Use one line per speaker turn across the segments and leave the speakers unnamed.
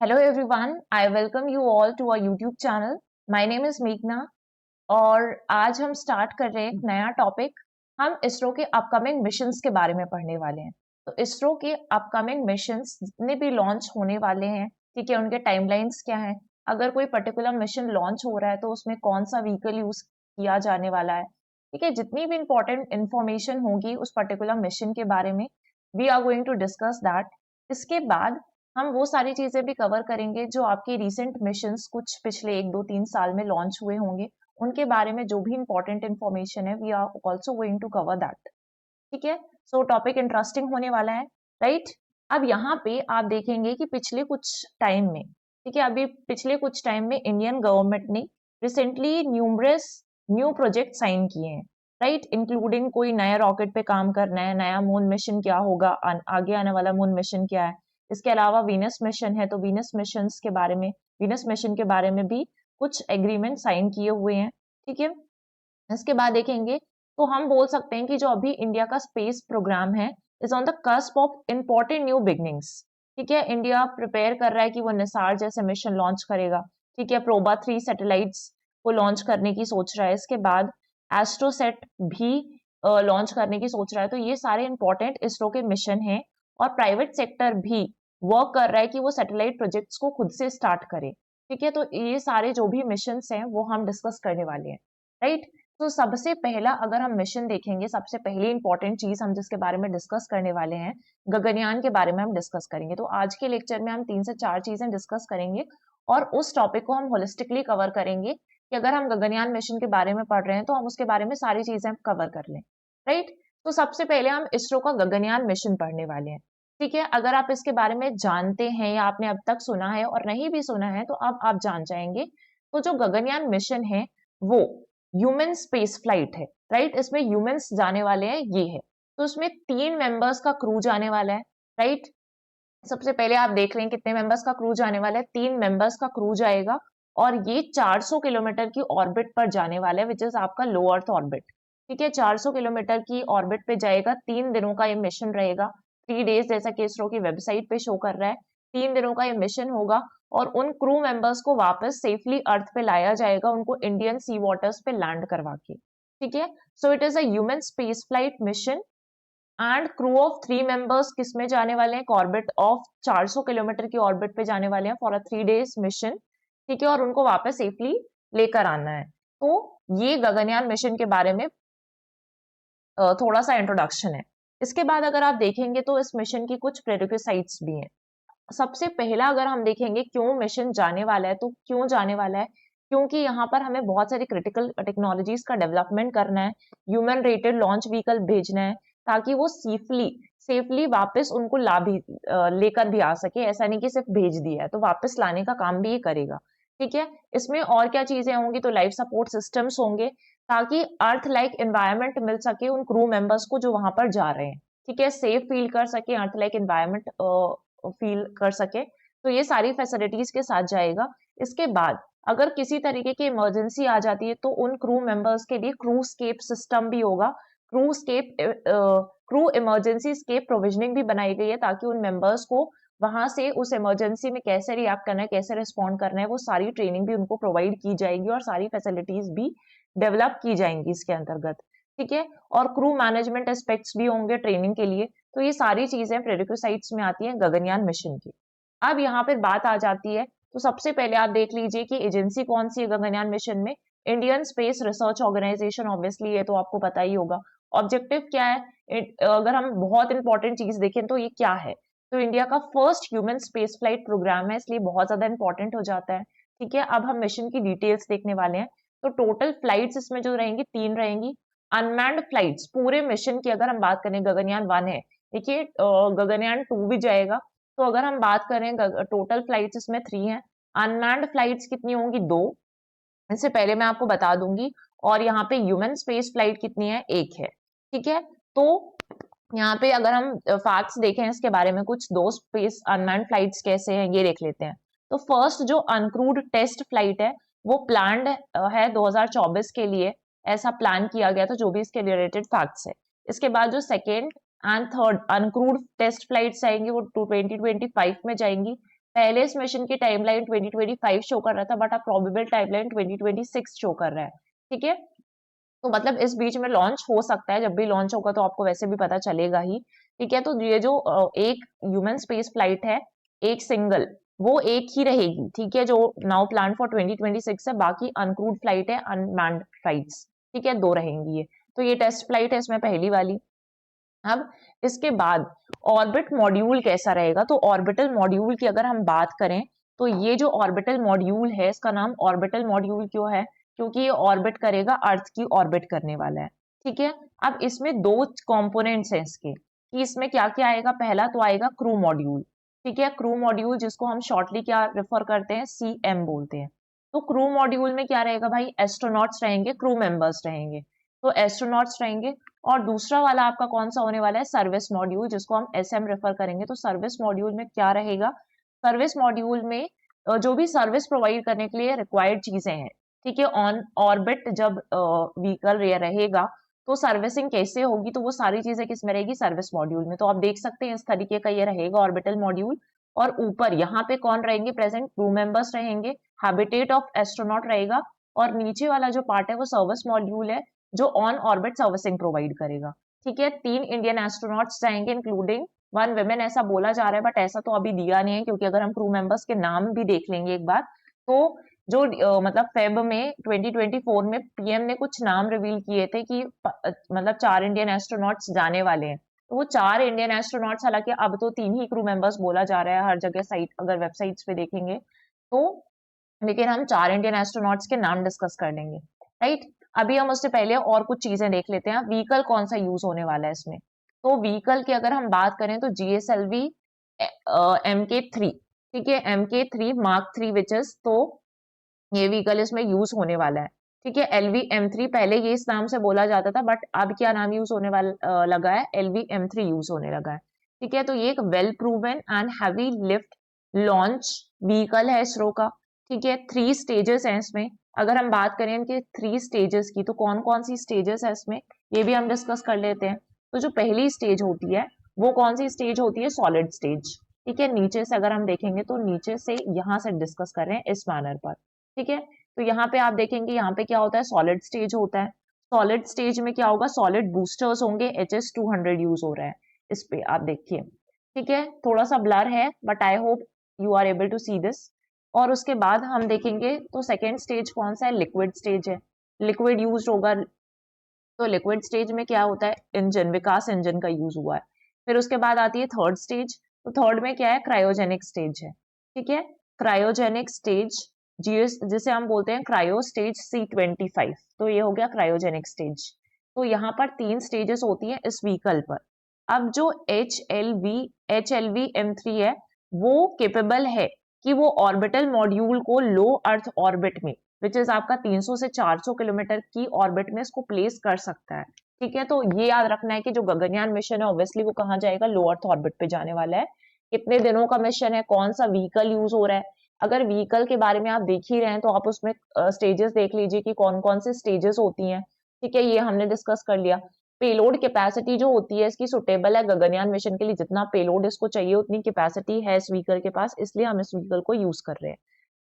Hello everyone, I welcome you all to our YouTube channel. My name is Meghna और आज हम start कर रहे हैं एक नया टॉपिक। हम इसरो के अपकमिंग मिशंस के बारे में पढ़ने वाले हैं। तो इसरो के अपकमिंग मिशंस जितने भी लॉन्च होने वाले हैं, ठीक है, उनके टाइमलाइंस क्या हैं, अगर कोई पर्टिकुलर मिशन लॉन्च हो रहा है तो उसमें कौन सा व्हीकल यूज किया जाने वाला है, ठीक है, जितनी भी इंपॉर्टेंट इंफॉर्मेशन होगी उस पर्टिकुलर मिशन के बारे में we are going to discuss that. इसके बाद हम वो सारी चीजें भी कवर करेंगे जो आपके रिसेंट मिशंस कुछ पिछले 1 2 3 साल में लॉन्च हुए होंगे, उनके बारे में जो भी इंपॉर्टेंट इन्फॉर्मेशन है we are also going to cover that. ठीक है, सो टॉपिक इंटरेस्टिंग होने वाला है, राइट। अब यहाँ पे आप देखेंगे कि पिछले कुछ टाइम में, ठीक है, अभी पिछले कुछ टाइम में इंडियन गवर्नमेंट ने recently numerous new project sign किए हैं, राइट, इंक्लूडिंग कोई नया रॉकेट पे काम करना है, नया मून मिशन क्या होगा, आगे आने वाला मून मिशन क्या है। इसके अलावा वीनस मिशन है तो वीनस मिशन के बारे में, वीनस मिशन के बारे में भी कुछ एग्रीमेंट साइन किए हुए हैं, ठीक है। इसके बाद देखेंगे तो हम बोल सकते हैं कि जो अभी इंडिया का स्पेस प्रोग्राम है is on the cusp of important new beginnings, ठीक है। इंडिया प्रिपेयर कर रहा है कि वो निसार जैसे मिशन लॉन्च करेगा, ठीक है, प्रोबा 3 सैटेलाइट्स को लॉन्च करने की सोच रहा है। इसके बाद एस्ट्रोसेट भी लॉन्च करने की सोच रहा है। तो ये सारे इंपॉर्टेंट इसरो के मिशन हैं और प्राइवेट सेक्टर भी वर्क कर रहा है कि वो सैटेलाइट प्रोजेक्ट्स को खुद से स्टार्ट करे, ठीक है। तो ये सारे जो भी मिशन हैं वो हम डिस्कस करने वाले हैं, राइट। तो सबसे पहला अगर हम मिशन देखेंगे, सबसे पहली इंपॉर्टेंट चीज हम जिसके बारे में डिस्कस करने वाले हैं, गगनयान के बारे में हम डिस्कस करेंगे। तो आज के लेक्चर में हम 3 से 4 चीजें डिस्कस करेंगे और उस टॉपिक को हम होलिस्टिकली कवर करेंगे कि अगर हम गगनयान मिशन के बारे में पढ़ रहे हैं तो हम उसके बारे में सारी चीजें कवर कर लें, राइट। तो सबसे पहले हम इसरो का गगनयान मिशन पढ़ने वाले हैं, ठीक है। अगर आप इसके बारे में जानते हैं या आपने अब तक सुना है और नहीं भी सुना है तो अब आप जान जाएंगे। तो जो गगनयान मिशन है वो ह्यूमन स्पेस फ्लाइट है, राइट। इसमें ह्यूमंस जाने वाले हैं, ये है। तो इसमें 3 मेंबर्स का क्रू जाने वाला है, राइट। सबसे पहले आप देख लें कितने मेंबर्स का क्रू जाने वाला है, 3 मेंबर्स का क्रू जाएगा और ये 400 किलोमीटर की ऑर्बिट पर जाने वाला है, विच इज आपका लो अर्थ ऑर्बिट, ठीक है। 400 किलोमीटर की ऑर्बिट पे जाएगा, 3 दिनों का ये मिशन रहेगा, 3 डेज, जैसा कि इसरो की वेबसाइट पे शो कर रहा है। 3 दिनों का ये मिशन होगा और उन क्रू मेंबर्स को वापस सेफली अर्थ पे लाया जाएगा, उनको इंडियन सी वाटर्स पे लैंड करवा के, ठीक है। So it is a human space flight mission and crew of 3 members किसमें जाने वाले हैं, ऑर्बिट ऑफ 400 किलोमीटर की ऑर्बिट पे जाने वाले हैं फॉर अ 3 डेज मिशन, ठीक है, और उनको वापस सेफली लेकर आना है। तो ये गगनयान मिशन के बारे में थोड़ा सा इंट्रोडक्शन है। इसके बाद अगर आप देखेंगे तो इस मिशन की कुछ प्रेडिक्यूसाइट्स भी हैं। सबसे पहला अगर हम देखेंगे क्यों मिशन जाने वाला है, तो क्यों जाने वाला है, क्योंकि यहाँ पर हमें बहुत सारी क्रिटिकल टेक्नोलॉजीज का डेवलपमेंट करना है, ह्यूमन रेटेड लॉन्च व्हीकल भेजना है ताकि वो सेफली सेफली वापस उनको ला भी लेकर भी आ सके। ऐसा नहीं कि सिर्फ भेज दिया है, तो वापस लाने का काम भी ये करेगा, ठीक है। इसमें और क्या चीजें होंगी, तो लाइफ सपोर्ट सिस्टम्स होंगे ताकि अर्थ लाइक एनवायरनमेंट मिल सके उन क्रू मेंबर्स को जो वहां पर जा रहे हैं, ठीक है, सेफ फील कर सके, अर्थ लाइक एनवायरनमेंट फील कर सके। तो ये सारी फैसिलिटीज के साथ जाएगा। इसके बाद अगर किसी तरीके की इमरजेंसी आ जाती है तो उन क्रू मेंबर्स के लिए क्रू स्केप सिस्टम भी होगा, क्रू इमरजेंसी स्केप प्रोविजनिंग भी बनाई गई है ताकि उन मेंबर्स को वहां से उस इमरजेंसी में कैसे रिएक्ट करना है, कैसे रिस्पॉन्ड करना है, वो सारी ट्रेनिंग भी उनको प्रोवाइड की जाएगी और सारी फैसिलिटीज भी डेवलप की जाएंगी इसके अंतर्गत, ठीक है। और क्रू मैनेजमेंट एस्पेक्ट्स भी होंगे ट्रेनिंग के लिए। तो ये सारी चीजें प्रेडिक्यूसाइट्स में आती हैं गगनयान मिशन की। अब यहाँ पर बात आ जाती है, तो सबसे पहले आप देख लीजिए कि एजेंसी कौन सी है गगनयान मिशन में, Indian space research organisation, obviously ये तो आपको पता ही होगा। ऑब्जेक्टिव क्या है, अगर हम बहुत इंपॉर्टेंट चीज देखें तो ये क्या है, तो इंडिया का first human space flight programme है, इसलिए बहुत ज्यादा इंपॉर्टेंट हो जाता है, ठीक है। अब हम मिशन की डिटेल्स देखने वाले हैं। तो टोटल फ्लाइट्स इसमें जो रहेंगी 3 रहेंगी। अनमैन्ड फ्लाइट्स पूरे मिशन की अगर हम बात करें, गगनयान 1 है, देखिए गगनयान 2 भी जाएगा। तो अगर हम बात करें टोटल फ्लाइट्स इसमें 3 हैं। अनमैन्ड फ्लाइट्स कितनी होंगी, 2। इससे पहले मैं आपको बता दूंगी। और यहाँ पे ह्यूमन स्पेस फ्लाइट कितनी है, 1 है, ठीक है। तो यहाँ पे अगर हम फैक्ट्स देखें इसके बारे में, कुछ दो स्पेस अनमैन्ड फ्लाइट्स कैसे हैं ये देख लेते हैं। तो फर्स्ट जो अनक्रूड टेस्ट फ्लाइट है वो प्लान्ड है 2024 के लिए, ऐसा प्लान किया गया था, जो भी इसके रिलेटेड फैक्ट्स है। इसके बाद जो second and third uncrewed test flights आएंगी वो 2025 में जाएंगी। पहले इस मिशन की टाइमलाइन 2025 शो कर रहा था, बट अब प्रोबेबल टाइमलाइन 2026 शो कर रहा है। ठीक है, तो मतलब इस बीच में लॉन्च हो सकता है, जब भी लॉन्च होगा तो आपको वैसे भी पता चलेगा ही। ठीक है, तो ये जो एक ह्यूमन स्पेस फ्लाइट है, एक सिंगल, वो एक ही रहेगी। ठीक है, जो नाउ प्लान फॉर 2026 है, बाकी अनक्रूड फ्लाइट है, अनमैन्ड फ्लाइट्स। ठीक है, 2 रहेंगी ये। तो ये टेस्ट फ्लाइट है इसमें पहली वाली। अब इसके बाद ऑर्बिट मॉड्यूल कैसा रहेगा, तो ऑर्बिटल मॉड्यूल की अगर हम बात करें, तो ये जो ऑर्बिटल मॉड्यूल है, इसका नाम ऑर्बिटल मॉड्यूल क्यों है, क्योंकि ये ऑर्बिट करेगा, अर्थ की ऑर्बिट करने वाला है। ठीक है, अब इसमें 2 कंपोनेंट्स हैं इसके, कि इसमें क्या क्या आएगा। पहला तो आएगा क्रू मॉड्यूल। ठीक है, क्रू मॉड्यूल जिसको हम शॉर्टली क्या रेफर करते हैं, CM बोलते हैं। तो क्रू मॉड्यूल में क्या रहेगा भाई, एस्ट्रोनॉट्स रहेंगे, क्रू मेंबर्स रहेंगे। तो एस्ट्रोनॉट्स रहेंगे। और दूसरा वाला आपका कौन सा होने वाला है, सर्विस मॉड्यूल, जिसको हम SM रेफर करेंगे। तो सर्विस मॉड्यूल में क्या रहेगा, सर्विस मॉड्यूल में जो भी सर्विस प्रोवाइड करने के लिए रिक्वायर्ड चीजें हैं। ठीक है, ऑन ऑर्बिट जब व्हीकल रहेगा तो सर्विसिंग कैसे होगी, तो वो सारी चीजें किस में रहेगी, सर्विस मॉड्यूल में। तो आप देख सकते हैं इस तरीके का ये रहेगा ऑर्बिटल मॉड्यूल। और ऊपर यहाँ पे कौन रहेंगे, प्रेजेंट क्रू मेंबर्स रहेंगे, हैबिटेट ऑफ एस्ट्रोनॉट रहेगा। और नीचे वाला जो पार्ट है वो सर्विस मॉड्यूल है, जो ऑन ऑर्बिट सर्विसिंग प्रोवाइड करेगा। ठीक है, 3 इंडियन एस्ट्रोनॉट्स जाएंगे इंक्लूडिंग 1 विमेन, ऐसा बोला जा रहा है, बट ऐसा तो अभी दिया नहीं है, क्योंकि अगर हम क्रू मेंबर्स के नाम भी देख लेंगे एक बार, तो जो मतलब फेब में 2024 में PM ने कुछ नाम रिवील किए थे कि मतलब 4 इंडियन एस्ट्रोनॉट्स जाने वाले हैं। तो वो 4 इंडियन एस्ट्रोनॉट्स, हालांकि अब तो 3 ही क्रू मेंबर्स बोला जा रहा है हर जगह, साइट अगर वेबसाइट्स पे देखेंगे तो, लेकिन हम 4 इंडियन एस्ट्रोनॉट्स के नाम डिस्कस कर लेंगे। राइट, अभी हम उससे पहले और कुछ चीजें देख लेते हैं, व्हीकल कौन सा यूज होने वाला है इसमें। तो व्हीकल की अगर हम बात करें तो GSLV MK3। ठीक है, MK3 Mark 3 विच इज, तो ये व्हीकल इसमें यूज होने वाला है। ठीक है, LV-M3 पहले ये इस नाम से बोला जाता था, बट अब क्या नाम यूज होने वाला लगा है, LV-M3 यूज होने लगा है। ठीक है, तो ये एक well proven and heavy lift launch vehicle है इसरो का। ठीक है, 3 स्टेजेस हैं इसमें। अगर हम बात करें इनके 3 स्टेजेस की, तो कौन कौन सी स्टेजेस है इसमें, ये भी हम डिस्कस कर लेते हैं। तो जो पहली स्टेज होती है वो कौन सी स्टेज होती है, सॉलिड स्टेज। ठीक है, नीचे से अगर हम देखेंगे तो नीचे से यहाँ से डिस्कस कर रहे हैं इस मैनर पर। ठीक है, तो यहाँ पे आप देखेंगे, यहाँ पे क्या होता है, सॉलिड स्टेज होता है। सॉलिड स्टेज में क्या होगा, सॉलिड बूस्टर्स होंगे, HS-200 यूज हो रहा है इस पे, आप देखिए। ठीक है, थोड़ा सा ब्लर है, but I hope you are able to see this. और उसके बाद हम देखेंगे तो सेकेंड स्टेज कौन सा है, लिक्विड स्टेज है, लिक्विड यूज होगा। तो लिक्विड स्टेज में क्या होता है, इंजन, विकास इंजन का यूज हुआ है। फिर उसके बाद आती है थर्ड स्टेज। तो थर्ड में क्या है, क्रायोजेनिक स्टेज है। ठीक है, क्रायोजेनिक स्टेज जिसे हम बोलते हैं क्रायो स्टेज C25। तो ये हो गया क्रायोजेनिक स्टेज। तो यहाँ पर 3 स्टेजेस होती हैं इस व्हीकल पर। अब जो HLV M3 है, वो केपेबल है कि वो ऑर्बिटल मॉड्यूल को लो अर्थ ऑर्बिट में, विच इज आपका 300 से 400 किलोमीटर की ऑर्बिट में इसको प्लेस कर सकता है। ठीक है, तो ये याद रखना है कि जो गगनयान मिशन है ऑब्वियसली वो कहाँ जाएगा, लो अर्थ ऑर्बिट पे जाने वाला है। कितने दिनों का मिशन है, कौन सा व्हीकल यूज हो रहा है, अगर व्हीकल के बारे में आप देख ही रहे हैं तो आप उसमें स्टेजेस देख लीजिए कि कौन कौन से स्टेजेस होती हैं। ठीक है, ये हमने डिस्कस कर लिया। पेलोड कैपेसिटी जो होती है इसकी सुटेबल है गगनयान मिशन के लिए, जितना पेलोड इसको चाहिए उतनी कैपेसिटी है इस व्हीकल के पास, इसलिए हम इस व्हीकल को यूज कर रहे हैं।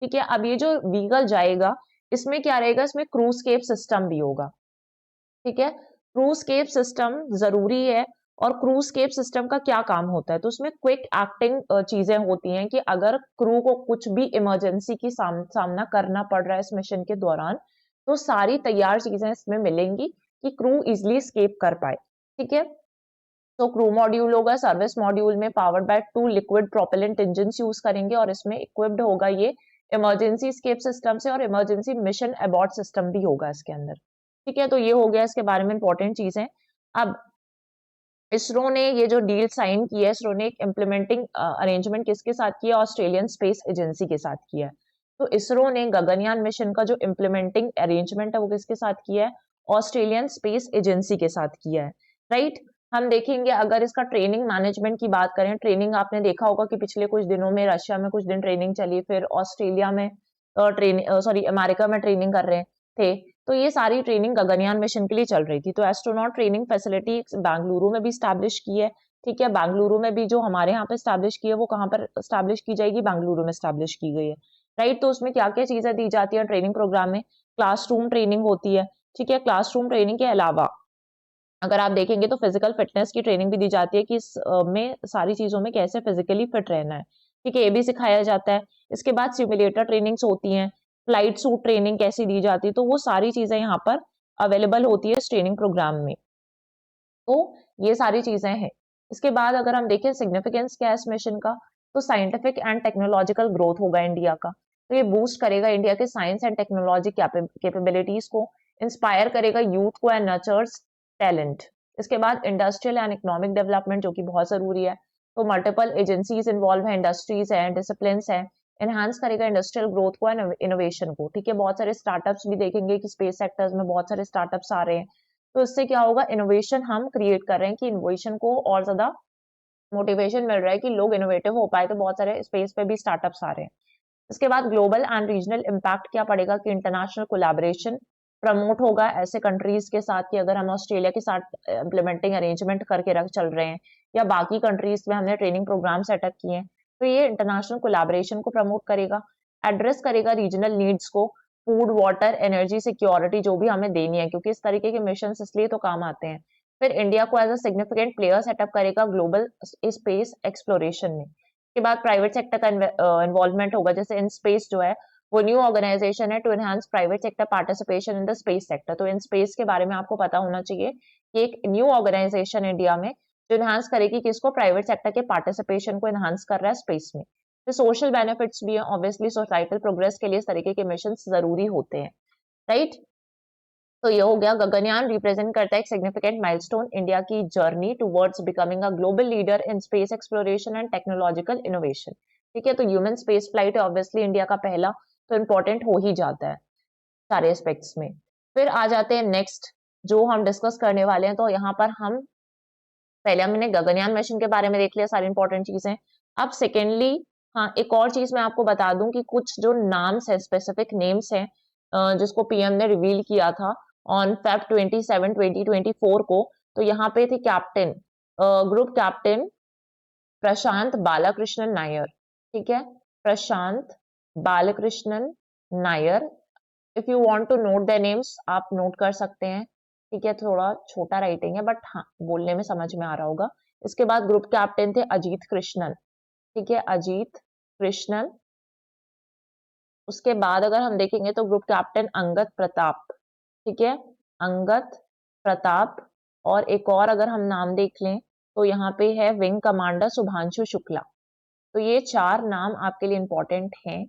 ठीक है, अब ये जो व्हीकल जाएगा इसमें क्या रहेगा, इसमें क्रूजकेप सिस्टम भी होगा। ठीक है, क्रूजकेप सिस्टम जरूरी है। और क्रूजकेप सिस्टम का क्या काम होता है, तो उसमें क्विक एक्टिंग चीजें होती हैं कि अगर क्रू को कुछ भी इमरजेंसी की सामना करना पड़ रहा है इस मिशन के दौरान, तो सारी तैयार चीजें इसमें मिलेंगी कि क्रू इजिली स्केप कर पाए। ठीक है, तो क्रू मॉड्यूल होगा, सर्विस मॉड्यूल में powered by 2 liquid propellant engine use करेंगे, और इसमें इक्विप्ड होगा ये इमरजेंसी स्केप सिस्टम से, और इमरजेंसी मिशन अबॉर्ट सिस्टम भी होगा इसके अंदर। ठीक है, तो ये हो गया इसके बारे में इंपॉर्टेंट चीजें। अब इसरो ने ये जो डील साइन की है, इसरो ने एक इम्प्लीमेंटिंग अरेंजमेंट किसके साथ किया, ऑस्ट्रेलियन स्पेस एजेंसी के साथ किया है। तो इसरो ने गगनयान मिशन का जो इम्प्लीमेंटिंग अरेंजमेंट है वो किसके साथ किया है, ऑस्ट्रेलियन स्पेस एजेंसी के साथ किया है। राइट, हम देखेंगे अगर इसका ट्रेनिंग मैनेजमेंट की बात करें, ट्रेनिंग आपने देखा होगा कि पिछले कुछ दिनों में रशिया में कुछ दिन ट्रेनिंग चली, फिर ऑस्ट्रेलिया में अमेरिका में ट्रेनिंग कर रहे थे। तो ये सारी ट्रेनिंग गगनयान मिशन के लिए चल रही थी। तो एस्ट्रोनॉट ट्रेनिंग फैसिलिटी बेंगलुरु में भी स्टैब्लिश की है, ठीक है, बेंगलुरु में भी जो हमारे यहाँ पे स्टैब्लिश की है वो कहाँ पर स्टैब्लिश की जाएगी, बेंगलुरु में स्टैब्लिश की गई है, राइट। तो उसमें क्या क्या चीजें दी जाती है ट्रेनिंग प्रोग्राम में, क्लासरूम ट्रेनिंग होती है, ठीक है। क्लासरूम ट्रेनिंग के अलावा अगर आप देखेंगे तो फिजिकल फिटनेस की ट्रेनिंग भी दी जाती है कि में सारी चीजों में कैसे फिजिकली फिट रहना है, ठीक है, ये भी सिखाया जाता है। इसके बाद सिमुलेटर ट्रेनिंग्स होती हैं, फ्लाइट सूट ट्रेनिंग कैसी दी जाती है, तो वो सारी चीजें यहाँ पर अवेलेबल होती है इस ट्रेनिंग प्रोग्राम में। तो ये सारी चीजें हैं। इसके बाद अगर हम देखें सिग्निफिकेंस क्या है इस मिशन का, तो साइंटिफिक एंड टेक्नोलॉजिकल ग्रोथ होगा इंडिया का, तो ये बूस्ट करेगा इंडिया के साइंस एंड टेक्नोलॉजी कैपेबिलिटीज को, इंस्पायर करेगा यूथ को एंड नर्चर्स टैलेंट। इसके बाद इंडस्ट्रियल एंड इकोनॉमिक डेवलपमेंट जो कि बहुत जरूरी है, तो मल्टीपल एजेंसीज इन्वॉल्व है, इंडस्ट्रीज है, डिसिप्लिन है, एनहांस करेगा इंडस्ट्रियल ग्रोथ को एंड इनोवेशन को, ठीक है। बहुत सारे स्टार्टअप्स भी देखेंगे कि स्पेस सेक्टर्स में बहुत सारे स्टार्टअप्स आ रहे हैं, तो इससे क्या होगा, इनोवेशन हम क्रिएट कर रहे हैं कि इनोवेशन को और ज्यादा मोटिवेशन मिल रहा है कि लोग इनोवेटिव हो पाए, तो बहुत सारे स्पेस पे भी स्टार्टअप्स आ रहे हैं। इसके बाद ग्लोबल एंड रीजनल इम्पैक्ट क्या पड़ेगा कि इंटरनेशनल कोलैबोरेशन प्रमोट होगा ऐसे कंट्रीज के साथ, कि अगर हम ऑस्ट्रेलिया के साथ इम्प्लीमेंटिंग अरेंजमेंट करके रख चल रहे हैं या बाकी कंट्रीज में हमने ट्रेनिंग प्रोग्राम सेटअप किए हैं, तो ये इंटरनेशनल कोलैबोरेशन को प्रमोट करेगा, एड्रेस करेगा रीजनल नीड्स को, फूड वाटर एनर्जी सिक्योरिटी जो भी हमें देनी है, क्योंकि इस तरीके के मिशन इसलिए तो काम आते हैं। फिर इंडिया को as a significant player setup करेगा ग्लोबल स्पेस एक्सप्लोरेशन में। के बाद प्राइवेट सेक्टर का इन्वॉल्वमेंट होगा, जैसे इन स्पेस जो है वो न्यू ऑर्गेनाइजेशन है to enhance private sector participation in the space sector, तो इन स्पेस के बारे में आपको पता होना चाहिए कि एक न्यू ऑर्गेनाइजेशन इंडिया में जो एनहांस करेगी किसको, प्राइवेट सेक्टर के पार्टिसिपेशन को एनहांस कर रहा है स्पेस में। तो सोशल बेनिफिट्स भी है, ऑब्वियसली सोसाइटल प्रोग्रेस के लिए इस तरीके के मिशन जरूरी होते हैं, राइट। तो ये हो गया, गगनयान रिप्रेजेंट करता है एक सिग्निफिकेंट माइलस्टोन इंडिया की journey towards becoming a global leader in space exploration and technological innovation, ठीक है। तो ह्यूमन स्पेस फ्लाइट है ऑब्वियसली इंडिया का पहला, तो इम्पोर्टेंट हो ही जाता है सारे एस्पेक्ट्स में। फिर आ जाते हैं नेक्स्ट जो हम डिस्कस करने वाले हैं, तो यहाँ पर हम पहले हमने गगनयान मिशन के बारे में देख लिया सारी इंपॉर्टेंट चीजें। अब सेकेंडली, हाँ, एक और चीज मैं आपको बता दूं कि कुछ जो नाम्स है, स्पेसिफिक नेम्स हैं, जिसको पीएम ने रिवील किया था ऑन फेब 27 2024 को, तो यहाँ पे थे captain, group captain Prashant Balakrishnan Nair, ठीक है, Prashant Balakrishnan Nair. If you want to note the names आप नोट कर सकते हैं, ठीक है, थोड़ा छोटा राइटिंग है बट हाँ बोलने में समझ में आ रहा होगा। इसके बाद ग्रुप कैप्टन थे अजीत कृष्णन, ठीक है, अजीत कृष्णन। उसके बाद अगर हम देखेंगे तो ग्रुप कैप्टन अंगद प्रताप, ठीक है, अंगद प्रताप। और एक और अगर हम नाम देख लें तो यहाँ पे है विंग कमांडर शुभांशु शुक्ला। तो ये चार नाम आपके लिए इंपॉर्टेंट हैं,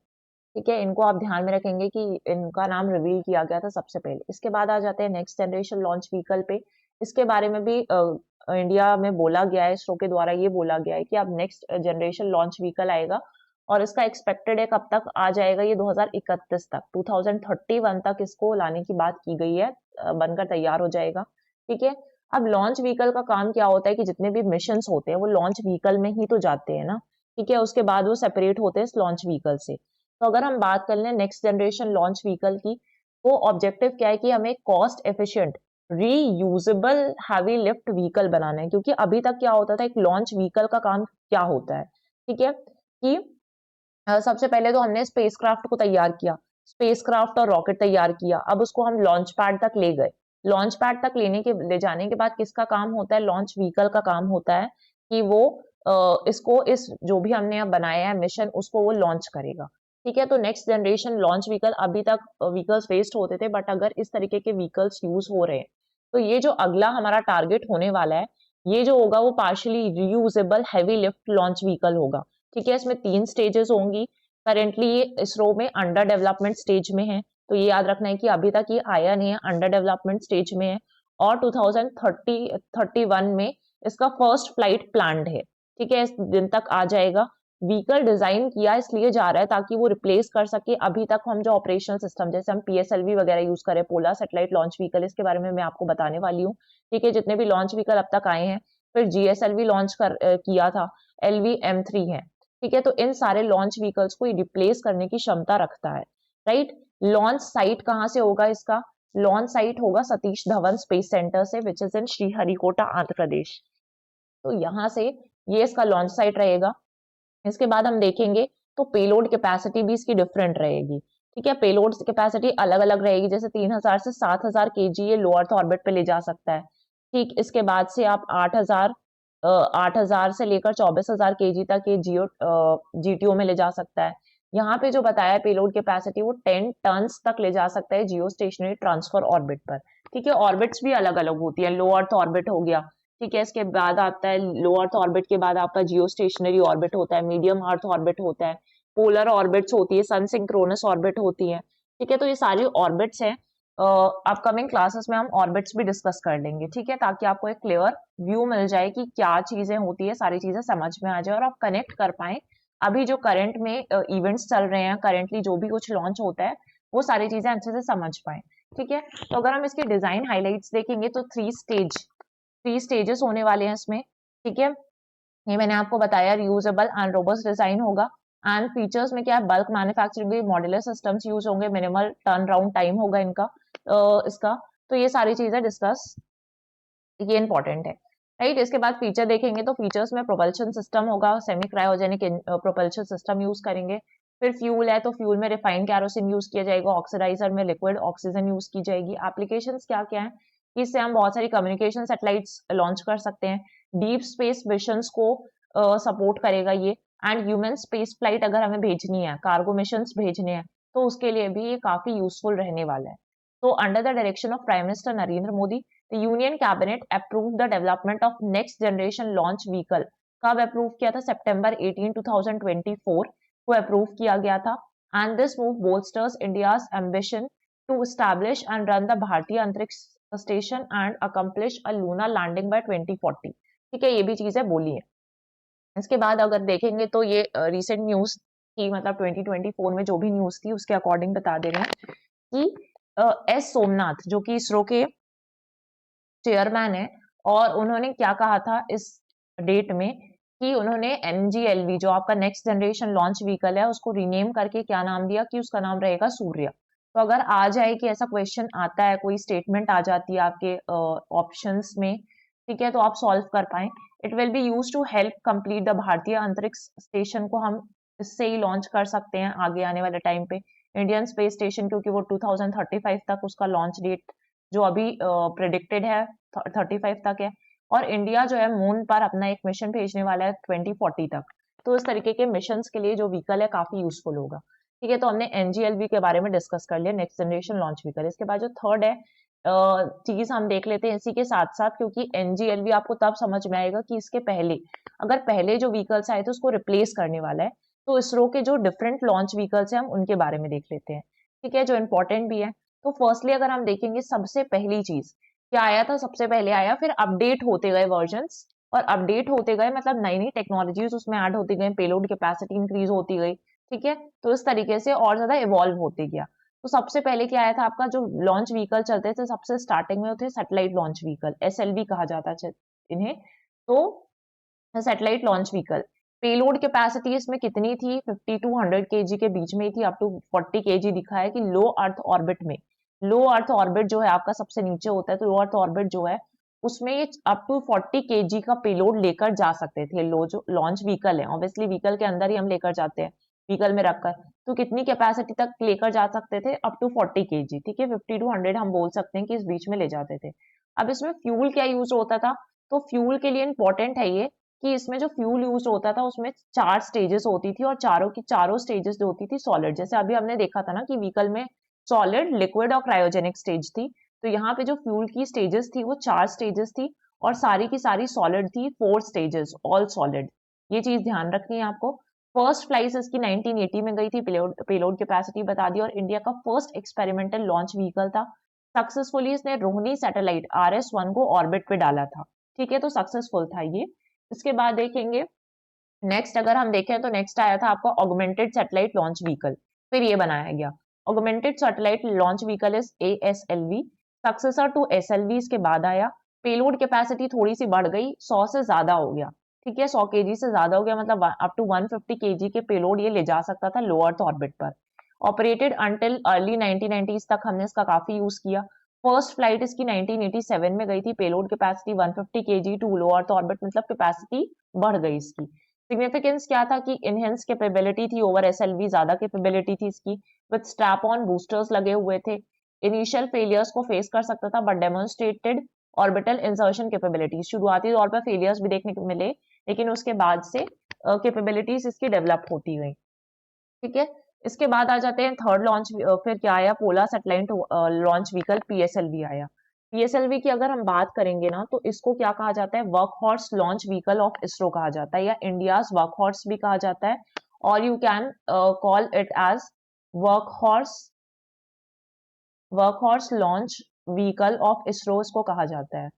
ठीक है, इनको आप ध्यान में रखेंगे कि इनका नाम रिवील किया गया था सबसे पहले। इसके बाद आ जाते हैं नेक्स्ट जनरेशन लॉन्च व्हीकल पे। इसके बारे में भी इंडिया में बोला गया है, इसरो के द्वारा ये बोला गया है कि अब नेक्स्ट जनरेशन लॉन्च व्हीकल आएगा, और इसका एक्सपेक्टेड है कब तक आ जाएगा, ये 2031 तक, 2031 तक इसको लाने की बात की गई है, बनकर तैयार हो जाएगा, ठीक है। अब लॉन्च व्हीकल का काम क्या होता है कि जितने भी मिशन होते हैं वो लॉन्च व्हीकल में ही तो जाते हैं ना, ठीक है, उसके बाद वो सेपरेट होते हैं इस लॉन्च व्हीकल से। तो अगर हम बात कर लें नेक्स्ट जनरेशन लॉन्च व्हीकल की, तो ऑब्जेक्टिव क्या है कि हमें cost efficient reusable heavy lift vehicle बनाना है, क्योंकि अभी तक क्या होता था, एक लॉन्च व्हीकल का काम क्या होता है, ठीक है, कि सबसे पहले तो हमने स्पेसक्राफ्ट को तैयार किया, स्पेसक्राफ्ट और रॉकेट तैयार किया, अब उसको हम लॉन्च पैड तक ले गए। लॉन्च पैड तक ले जाने के बाद किसका काम होता है, लॉन्च व्हीकल का काम होता है कि वो इसको इस जो भी हमने अब बनाया है मिशन उसको वो लॉन्च करेगा, ठीक है। तो नेक्स्ट जनरेशन लॉन्च व्हीकल, अभी तक व्हीकल्स वेस्ट होते थे बट अगर इस तरीके के व्हीकल्स यूज हो रहे हैं, तो ये जो अगला हमारा टारगेट होने वाला है, ये जो होगा वो partially reusable heavy lift launch vehicle होगा, ठीक है। इसमें 3 स्टेजेस होंगी। करेंटली ये इसरो में अंडर डेवलपमेंट स्टेज में है, तो ये याद रखना है कि अभी तक ये आया नहीं है, अंडर डेवलपमेंट स्टेज में है, और 2031 में इसका फर्स्ट फ्लाइट प्लान्ड है, ठीक है, इस दिन तक आ जाएगा। व्हीकल डिजाइन किया इसलिए जा रहा है ताकि वो रिप्लेस कर सके अभी तक हम जो ऑपरेशनल सिस्टम, जैसे हम पीएसएलवी वगैरह यूज करें, पोलर सैटेलाइट लॉन्च व्हीकल, इसके बारे में मैं आपको बताने वाली हूँ, ठीक है, जितने भी लॉन्च व्हीकल अब तक आए हैं। फिर जीएसएलवी लॉन्च किया था, LV-M3 है, ठीक है। तो इन सारे लॉन्च व्हीकल्स को रिप्लेस करने की क्षमता रखता है, राइट। लॉन्च साइट कहाँ से होगा इसका, लॉन्च साइट होगा सतीश धवन स्पेस सेंटर से, which is in Sriharikota Andhra Pradesh. तो यहाँ से ये इसका लॉन्च साइट रहेगा। इसके बाद हम देखेंगे तो पेलोड कैपेसिटी भी इसकी डिफरेंट रहेगी। ठीक है, पेलोड कैपेसिटी अलग अलग रहेगी, जैसे 3000 से 7000 केजी ये लो अर्थ ऑर्बिट पे ले जा सकता है। ठीक, इसके बाद से आप 8000 से लेकर 24000 केजी तक ये जीटीओ में ले जा सकता है। यहाँ पे जो बताया पेलोड कैपेसिटी वो 10 टन्स तक ले जा सकता है जियो स्टेशनरी ट्रांसफर ऑर्बिट पर। ठीक है, ऑर्बिट्स भी अलग अलग होती है, लो अर्थ ऑर्बिट हो गया, ठीक है, इसके बाद आता है लो अर्थ ऑर्बिट के बाद आपका जियो स्टेशनरी ऑर्बिट होता है, मीडियम अर्थ ऑर्बिट होता है, पोलर ऑर्बिट्स होती है, सन सिंक्रोनस ऑर्बिट होती है। ठीक है, तो ये सारी ऑर्बिट्स हैं। अपकमिंग क्लासेस में हम ऑर्बिट्स भी डिस्कस कर लेंगे, ठीक है, ताकि आपको एक क्लियर व्यू मिल जाए कि क्या चीजें होती है, सारी चीजें समझ में आ जाए और आप कनेक्ट कर पाए अभी जो करंट में इवेंट्स चल रहे हैं, करेंटली जो भी कुछ लॉन्च होता है वो सारी चीजें अच्छे से समझ पाए। ठीक है, तो अगर हम इसके डिजाइन हाइलाइट्स देखेंगे तो थ्री स्टेजेस होने वाले हैं इसमें। ठीक है, ये मैंने आपको बताया रीयूजेबल एंड रोबस्ट डिजाइन होगा। एंड फीचर्स में क्या है, bulk manufacturing, modular systems use होंगे, मिनिमल टर्न राउंड टाइम होगा इनका इसका। तो ये सारी चीजें डिस्कस, ये इंपॉर्टेंट है, राइट। इसके बाद फीचर देखेंगे तो फीचर्स में प्रोपल्शन सिस्टम होगा, semi cryogenic propulsion system use करेंगे। फिर फ्यूल है तो फ्यूल में रिफाइंड कैरोसिन यूज किया जाएगा, ऑक्सीडाइजर में लिक्विड ऑक्सीजन यूज की जाएगी। एप्लीकेशंस क्या क्या है, इससे हम बहुत सारी कम्युनिकेशन सैटेलाइट्स लॉन्च कर सकते हैं, डीप स्पेस मिशंस को सपोर्ट करेगा ये, एंड ह्यूमन स्पेस फ्लाइट अगर हमें भेजनी है, कार्गो मिशंस भेजने हैं, तो उसके लिए भी ये काफी यूजफुल रहने वाला है। तो under the direction of prime minister Narendra Modi, The Union Cabinet approved the development of next generation launch vehicle। कब अप्रूव किया था, सितंबर 18 2024 को अप्रूव किया गया था। And this move bolsters India's ambition to establish and run the भारतीय Antariksh station and accomplish a lunar landing by 2040। ठीक है, ये भी चीजें बोली है। इसके बाद अगर देखेंगे तो ये रिसेंट न्यूज की, मतलब 2024 में जो भी न्यूज थी उसके अकॉर्डिंग बता दे रहे हैं कि एस सोमनाथ जो कि इसरो के चेयरमैन है, और उन्होंने क्या कहा था इस डेट में कि उन्होंने NGLV जो आपका नेक्स्ट जनरेशन लॉन्च व्हीकल है उसको रीनेम करके क्या नाम दिया कि उसका नाम रहेगा सूर्य। तो अगर आ जाए कि ऐसा क्वेश्चन आता है, कोई स्टेटमेंट आ जाती है आपके ऑप्शंस में, ठीक है, तो आप सॉल्व कर पाए। It will be use to help complete the Bharatiya Antariksh station को हम इससे ही लॉन्च कर सकते हैं आगे आने वाले टाइम पे। इंडियन स्पेस स्टेशन क्योंकि वो 2035 तक उसका लॉन्च डेट जो अभी प्रिडिक्टेड है 35 तक है, और इंडिया जो है मून पर अपना एक मिशन भेजने वाला है 2040 तक। तो इस तरीके के मिशन के लिए जो व्हीकल है काफी यूजफुल होगा। ठीक है, तो हमने NGLV के बारे में डिस्कस कर लिया, नेक्स्ट जनरेशन लॉन्च व्हीकल। इसके बाद जो थर्ड है चीज हम देख लेते हैं इसी के साथ साथ, क्योंकि NGLV आपको तब समझ में आएगा कि इसके पहले अगर पहले जो व्हीकल्स आए थे उसको रिप्लेस करने वाला है। तो इसरो के जो डिफरेंट लॉन्च व्हीकल्स हैं हम उनके बारे में देख लेते हैं, ठीक है, जो इंपॉर्टेंट भी है। तो फर्स्टली अगर हम देखेंगे सबसे पहली चीज क्या आया था, सबसे पहले आया, फिर अपडेट होते गए वर्जन्स, और अपडेट होते गए मतलब नई नई टेक्नोलॉजीज उसमें ऐड होती गई, पेलोड कैपेसिटी इंक्रीज होती गई। ठीक है, तो इस तरीके से और ज्यादा इवॉल्व होते गया। तो सबसे पहले क्या आया था आपका, जो लॉन्च व्हीकल चलते थे सबसे स्टार्टिंग में होते सैटेलाइट लॉन्च व्हीकल, SLV कहा जाता है इन्हें। तो satellite launch vehicle, payload capacity इसमें कितनी थी, 50 to 100 केजी के बीच में ही थी, अप टू 40 केजी दिखा है कि लो अर्थ ऑर्बिट में, लो अर्थ ऑर्बिट जो है आपका सबसे नीचे होता है, तो लो अर्थ ऑर्बिट जो है उसमें ये अप टू 40 केजी का पेलोड लेकर जा सकते थे। लो जो लॉन्च व्हीकल है, ऑब्वियसली व्हीकल के अंदर ही हम लेकर जाते हैं, व्हीकल में रखकर, तो कितनी कैपेसिटी तक लेकर जा सकते थे, अप टू 40 केजी। ठीक है, 50 to 100 हम बोल सकते हैं कि इस बीच में ले जाते थे। अब इसमें फ्यूल क्या यूज होता था, तो फ्यूल के लिए इंपॉर्टेंट है ये कि इसमें जो फ्यूल यूज होता था उसमें 4 स्टेजेस होती थी, और चारों की चारों स्टेजेस जो होती थी सॉलिड, जैसे अभी हमने देखा था ना कि व्हीकल में सॉलिड, लिक्विड और क्रायोजेनिक स्टेज थी। तो यहाँ पे जो फ्यूल की स्टेजेस थी वो 4 स्टेजेस थी, और सारी की सारी सॉलिड थी, 4 स्टेजेस ऑल सॉलिड। ये चीज ध्यान रखनी है आपको। फर्स्ट फ्लाइट इसकी 1980 में गई थी, पेलोड कैपेसिटी बता दी, और इंडिया का फर्स्ट एक्सपेरिमेंटल लॉन्च व्हीकल था। सक्सेसफुली इसने रोहिणी सैटेलाइट RS-1 को ऑर्बिट पे डाला था। ठीक है, तो सक्सेसफुल था ये। इसके बाद देखेंगे नेक्स्ट, अगर हम देखें तो नेक्स्ट आया था आपका ऑगमेंटेड सैटेलाइट लॉन्च व्हीकल, फिर ये बनाया गया augmented satellite launch vehicle is ASLV, successor to SLV इसके बाद आया। पेलोड कैपेसिटी थोड़ी सी बढ़ गई, 100 से ज्यादा हो गया। ठीक है, 100 केजी से ज्यादा हो गया, मतलब अप टू 150 केजी के पेलोड ये ले जा सकता था लो अर्थ ऑर्बिट पर। ऑपरेटेड अंटिल अर्ली 1990s तक हमने इसका काफी यूज किया। फर्स्ट फ्लाइट इसकी 1987 में गई थी, payload capacity 150 kg to low earth orbit, मतलब कैपेसिटी बढ़ गई इसकी। सिग्निफिकेंस क्या था कि इनहेंस कैपेबिलिटी थी ओवर एसएलवी, ज्यादा कैपेबिलिटी थी इसकी, विद स्ट्रैप ऑन बूस्टर्स लगे हुए थे, इनिशियल फेलियर्स को फेस कर सकता था, but demonstrated orbital insertion capability. शुरुआती तौर पर फेलियर्स भी देखने को मिले, लेकिन उसके बाद से कैपेबिलिटीज इसकी डेवलप होती गई। ठीक है, इसके बाद आ जाते हैं थर्ड लॉन्च। फिर क्या आया, polar satellite launch vehicle PSLV आया। पीएसएलवी की अगर हम बात करेंगे ना, तो इसको क्या कहा जाता है, work horse launch vehicle of ISRO कहा जाता है, या इंडियाज वर्क हॉर्स भी कहा जाता है, और you can call it as workhorse launch vehicle of ISRO इसको कहा जाता है।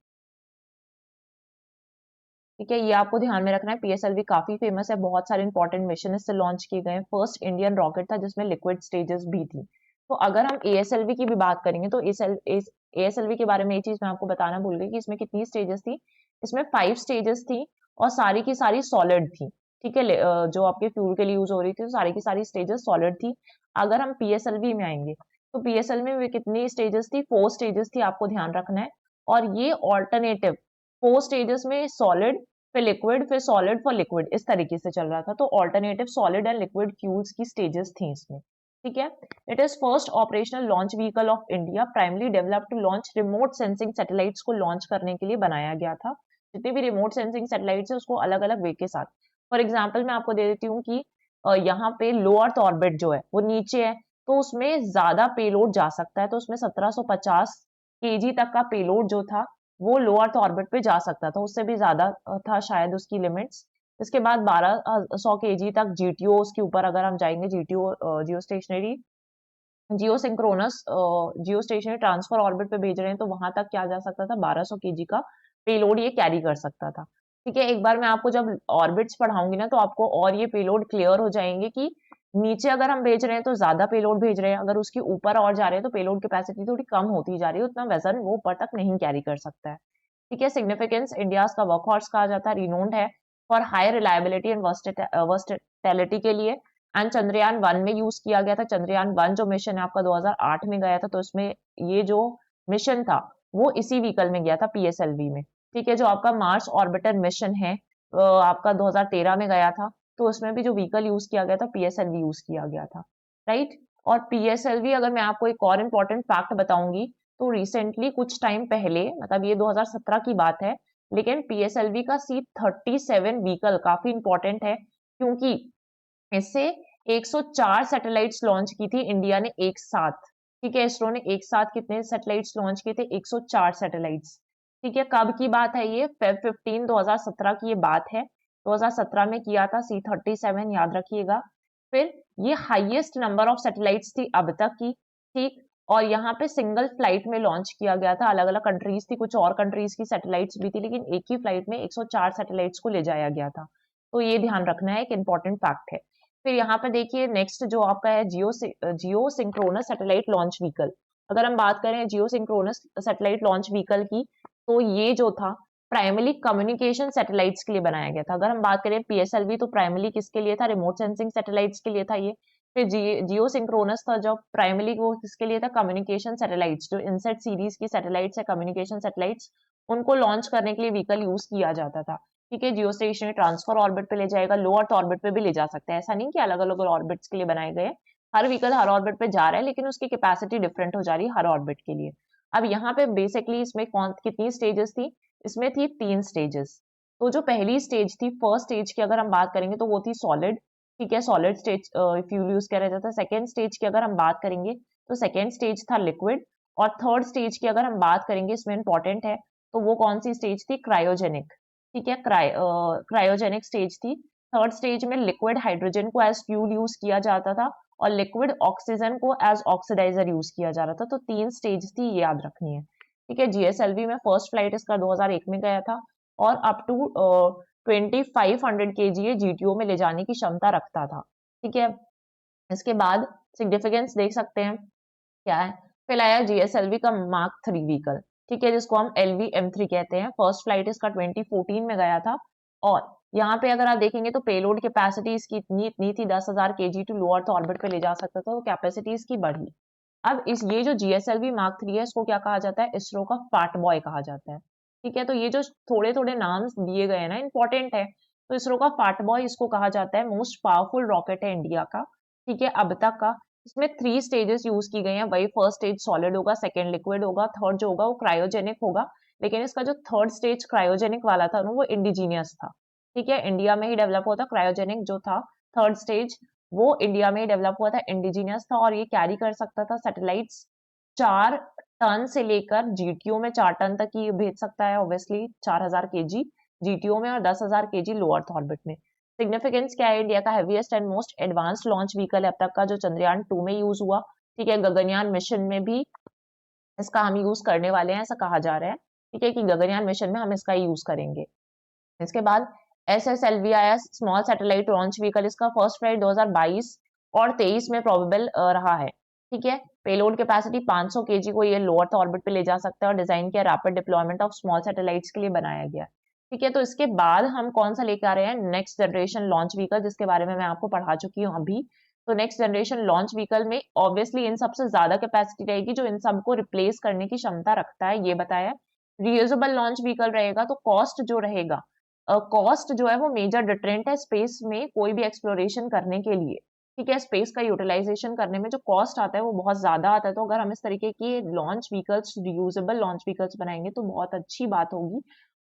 ठीक है, ये आपको ध्यान में रखना है। पीएसएलवी काफी फेमस है, बहुत सारे इंपॉर्टेंट मिशन इससे लॉन्च किए गए। फर्स्ट इंडियन रॉकेट था जिसमें लिक्विड स्टेजेस भी थी। तो अगर हम एएसएलवी की भी बात करेंगे, तो एएसएलवी के बारे में ये चीज मैं आपको बताना भूल गई कि इसमें कितनी स्टेजेस थी। इसमें 5 स्टेजेस थी, और सारी की सारी सॉलिड थी। ठीक है, जो आपके फ्यूल के लिए यूज हो रही थी, तो सारी की सारी स्टेजेस सॉलिड थी। अगर हम पीएसएलवी में आएंगे, तो पीएसएलवी में कितनी स्टेजेस थी, 4 स्टेजेस थी, आपको ध्यान रखना है। और ये ऑल्टरनेटिव 4 स्टेजेस में सॉलिड, फिर लिक्विड, फिर सॉलिड, फिर लिक्विड, इस तरीके से चल रहा था। तो alternative solid and liquid fuels की स्टेजेस थी इसमें। ठीक है, it is first operational launch vehicle of India, primarily developed to launch remote sensing satellites को लॉन्च करने के लिए बनाया गया था। जितने भी रिमोट सेंसिंग सैटेलाइट्स है उसको अलग अलग वे के साथ। फॉर एग्जाम्पल मैं आपको दे देती हूँ कि यहाँ पे लो अर्थ ऑर्बिट जो है वो नीचे है, तो उसमें ज्यादा पेलोड जा सकता है। तो उसमें 1750 केजी तक का पेलोड जो था वो लो अर्थ ऑर्बिट पे जा सकता था, उससे भी ज्यादा था शायद उसकी लिमिट्स। इसके बाद 1200 केजी तक जीटीओ, उसके ऊपर अगर हम जाएंगे, GTO geostationary geosynchronous geostationary transfer orbit पे भेज रहे हैं, तो वहां तक क्या जा सकता था, 1200 केजी का पेलोड ये कैरी कर सकता था। ठीक है, एक बार मैं आपको जब ऑर्बिट्स पढ़ाऊंगी ना, तो आपको और ये पेलोड क्लियर हो जाएंगे कि नीचे अगर हम भेज रहे हैं तो ज्यादा पेलोड भेज रहे हैं, अगर उसके ऊपर और जा रहे हैं तो पेलोड कैपेसिटी थोड़ी कम होती जा रही है, उतना वजन वो ऊपर तक नहीं कैरी कर सकता है। ठीक है, सिग्निफिकेंस, इंडिया का वर्कहॉर्स कहा जाता है, रिनोन्ड है फॉर हाई रिलायबिलिटी एंड वर्सटेलिटी के लिए। एंड चंद्रयान 1 में यूज किया गया था। चंद्रयान 1 जो मिशन है आपका 2008 में गया था, तो इसमें ये जो मिशन था वो इसी व्हीकल में गया था, पीएसएलवी में। ठीक है, जो आपका मार्स ऑर्बिटर मिशन है आपका 2013 में गया था, तो उसमें भी जो व्हीकल यूज किया गया था पीएसएलवी यूज किया गया था। राइट, और पीएसएलवी अगर मैं आपको एक और इम्पोर्टेंट फैक्ट बताऊंगी, तो रिसेंटली कुछ टाइम पहले, मतलब ये 2017 की बात है, लेकिन पीएसएलवी का C-37 व्हीकल काफी इंपॉर्टेंट है, क्योंकि इससे 104 सैटेलाइट्स लॉन्च की थी इंडिया ने एक साथ। ठीक है, इसरो ने एक साथ कितने सैटेलाइट्स लॉन्च किए थे, 104 सैटेलाइट्स। ठीक है, कब की बात है ये, Feb 15 2017 की ये बात है। 2017 में किया था C-37, याद रखिएगा। फिर ये हाईएस्ट नंबर ऑफ सैटेलाइट्स थी अब तक की। ठीक, और यहाँ पे सिंगल फ्लाइट में लॉन्च किया गया था। अलग अलग कंट्रीज थी, कुछ और कंट्रीज की सैटेलाइट्स भी थी, लेकिन एक ही फ्लाइट में 104 सैटेलाइट्स को ले जाया गया था। तो ये ध्यान रखना है, एक इंपॉर्टेंट फैक्ट है। फिर यहाँ पे देखिए नेक्स्ट जो आपका है, जियो सिंक्रोनस सैटेलाइट लॉन्च व्हीकल। अगर हम बात करें जियो सिंक्रोनस सैटेलाइट लॉन्च व्हीकल की, तो ये जो था प्राइमरी कम्युनिकेशन सैटेलाइट्स के लिए बनाया गया था। अगर हम बात करें पीएसएलवी, तो प्राइमरी किसके लिए था, रिमोट सेंसिंग सैटेलाइट्स के लिए था ये। फिर जियो सिंक्रोनस था जो प्राइमरी वो किसके लिए था, कम्युनिकेशन सैटेलाइट्स, जो इनसेट सीरीज की सैटेलाइट्स है, कम्युनिकेशन सैटेलाइट्स, उनको लॉन्च करने के लिए व्हीकल यूज किया जाता था। ठीक है, जियो स्टेशनरी ट्रांसफर ऑर्बिट पे ले जाएगा, लो अर्थ ऑर्बिट पे भी ले जा सकता है, ऐसा नहीं कि अलग अलग ऑर्बिट्स के लिए बनाए गए। हर व्हीकल हर ऑर्बिट पे जा रहा है, लेकिन उसकी कैपेसिटी डिफरेंट हो जा रही है हर ऑर्बिट के लिए। अब यहाँ पे बेसिकली इसमें कौन कितनी स्टेजेस थी, इसमें थी 3 स्टेजेस। तो जो पहली स्टेज थी, फर्स्ट स्टेज की अगर हम बात करेंगे, तो वो थी सॉलिड। ठीक है, सॉलिड स्टेज फ्यूल यूज किया जाता था। सेकेंड स्टेज की अगर हम बात करेंगे, तो सेकेंड स्टेज था लिक्विड। और थर्ड स्टेज की अगर हम बात करेंगे, इसमें इंपॉर्टेंट है, तो वो कौन सी स्टेज थी, क्रायोजेनिक। ठीक है, क्रायोजेनिक स्टेज थी। थर्ड स्टेज में लिक्विड हाइड्रोजन को एज फ्यूल यूज किया जाता था, और लिक्विड ऑक्सीजन को एज ऑक्सीडाइजर यूज किया जा रहा था। तो 3 स्टेज थी, ये याद रखनी है। ठीक है, जीएसएलवी में फर्स्ट फ्लाइट इसका 2001 में गया था, और अप टू 2500 केजी ये जीटीओ में ले जाने की क्षमता रखता था। ठीक है, इसके बाद सिग्निफिकेंस देख सकते हैं क्या है। फिर आया जीएसएलवी का मार्क 3 व्हीकल। ठीक है, जिसको हम LV-M3 कहते हैं। फर्स्ट फ्लाइट इसका 2014 में गया था, और यहाँ पे अगर आप देखेंगे तो पेलोड कैपेसिटी इसकी इतनी इतनी थी, 10,000 KG to low earth orbit पे ले जा सकता था, तो कैपेसिटी इसकी बढ़ी। अब इस ये जो GSLV Mark 3 है, इसको क्या कहा जाता है? इसरो का फैट बॉय कहा जाता है। ठीक है, तो ये जो थोड़े थोड़े नाम्स दिए गए हैं ना, इंपॉर्टेंट है। तो इसरो का फैट बॉय इसको कहा जाता है। मोस्ट पावरफुल रॉकेट है इंडिया का, ठीक है, अब तक का। इसमें 3 स्टेजेस यूज की गई हैं। वही फर्स्ट स्टेज सॉलिड होगा, सेकेंड लिक्विड होगा, थर्ड जो होगा वो क्रायोजेनिक होगा। लेकिन इसका जो थर्ड स्टेज क्रायोजेनिक वाला था ना, वो इंडिजीनियस था। ठीक है, इंडिया में ही डेवलप हुआ था। क्रायोजेनिक जो था थर्ड स्टेज, वो इंडिया में ही डेवलप हुआ था, इंडिजीनियस था, और ये कैरी कर सकता था सैटेलाइट्स 4 टन से लेकर जीटीओ में 4 टन तक ही भेज सकता है। ऑब्वियसली 4000 kg जीटीओ में और 10,000 kg लो अर्थ ऑर्बिट में। सिग्निफिकेंस क्या है? इंडिया का heaviest and most advanced launch vehicle है अब तक का, जो चंद्रयान 2 में यूज हुआ। ठीक है, गगनयान मिशन में भी इसका हम यूज करने वाले हैं, ऐसा कहा जा रहा है। ठीक है, कि गगनयान मिशन में हम इसका यूज करेंगे। इसके बाद SSLV आया, स्मॉल सैटेलाइट लॉन्च व्हीकल। इसका फर्स्ट फ्लाइट 2022 और 23 में प्रोबेबल रहा है। ठीक है, पेलोड कैपेसिटी 500 kg को ये लो अर्थ ऑर्बिट पे ले जा सकता है, और डिजाइन किया rapid deployment of small satellites के लिए बनाया गया। ठीक है, तो इसके बाद हम कौन सा लेके आ रहे हैं? नेक्स्ट जनरेशन लॉन्च व्हीकल, जिसके बारे में मैं आपको पढ़ा चुकी हूँ अभी। तो नेक्स्ट जनरेशन लॉन्च व्हीकल में ऑब्वियसली इन सबसे ज्यादा कैपेसिटी रहेगी, जो इन सबको रिप्लेस करने की क्षमता रखता है, ये बताया। रियूजेबल लॉन्च व्हीकल रहेगा, तो कॉस्ट जो रहेगा, कॉस्ट जो है वो मेजर डिटरेंट है स्पेस में कोई भी एक्सप्लोरेशन करने के लिए। ठीक है, स्पेस का यूटिलाइजेशन करने में जो कॉस्ट आता है वो बहुत ज्यादा आता है। तो अगर हम इस तरीके की launch vehicles, reusable launch vehicles बनाएंगे तो बहुत अच्छी बात होगी,